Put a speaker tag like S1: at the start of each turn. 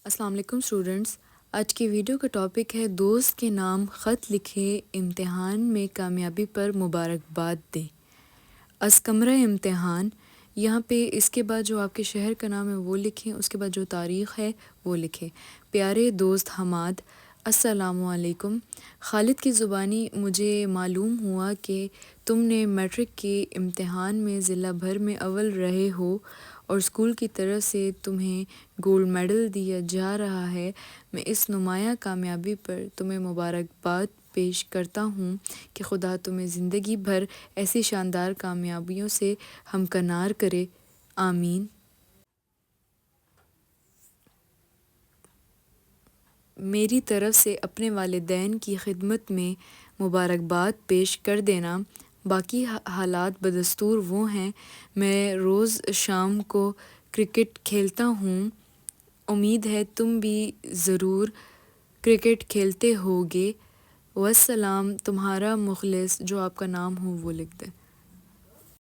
S1: السلام علیکم اسٹوڈنٹس، آج کی ویڈیو کا ٹاپک ہے دوست کے نام خط لکھے، امتحان میں کامیابی پر مبارکباد دیں۔ از کمرہ امتحان، یہاں پہ اس کے بعد جو آپ کے شہر کا نام ہے وہ لکھیں، اس کے بعد جو تاریخ ہے وہ لکھیں۔ پیارے دوست حماد، السلام علیکم۔ خالد کی زبانی مجھے معلوم ہوا کہ تم نے میٹرک کے امتحان میں ضلع بھر میں اول رہے ہو اور اسکول کی طرف سے تمہیں گولڈ میڈل دیا جا رہا ہے۔ میں اس نمایاں کامیابی پر تمہیں مبارکباد پیش کرتا ہوں کہ خدا تمہیں زندگی بھر ایسی شاندار کامیابیوں سے ہمکنار کرے، آمین۔ میری طرف سے اپنے والدین کی خدمت میں مبارکباد پیش کر دینا۔ باقی حالات بدستور وہ ہیں۔ میں روز شام کو کرکٹ کھیلتا ہوں، امید ہے تم بھی ضرور کرکٹ کھیلتے ہوگے۔ والسلام، تمہارا مخلص، جو آپ کا نام ہو وہ لکھ دیں۔